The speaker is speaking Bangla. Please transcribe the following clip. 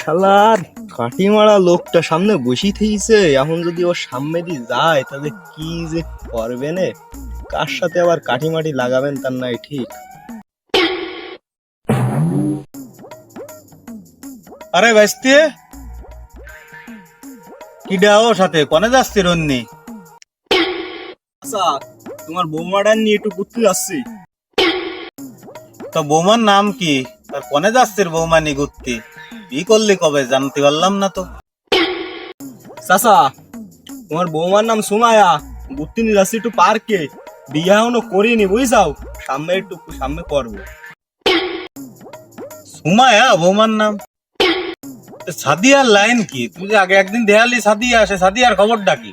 শালার কাঠি মারা লোকটা সামনে বসি থেকেছে, এখন যদি ওর সামনে দিয়ে যায় তাহলে কি যে করবে নে, কার সাথে আবার কাঠি মাটি লাগাবেন তার নাই ঠিক। আরে ভাইস্তে কিডা ও সাথে কোনে যাচ্ছি রন্নি? আচ্ছা, তোমার বৌমাটা নিয়ে একটু ঘুরতে যাচ্ছি। তো বৌমার নাম কি? তার কোনে যাচ্ছিস বৌমা নি ঘুরতে? কি করলি কবে জানতে পারলাম না তো। চাচা, তোমার বৌমার নাম সুমায়া, ঘুরতে নিয়ে যাচ্ছি একটু পার্কে। বিয়ে এখনো করিনি বুঝছাও, সামনে করবো। সুমায়া বৌমার নাম? সাদিয়ার লাইন কি? তুই যে আগে একদিন দেখালি সাদিয়া আসে, সাদিয়ার খবরটা কি?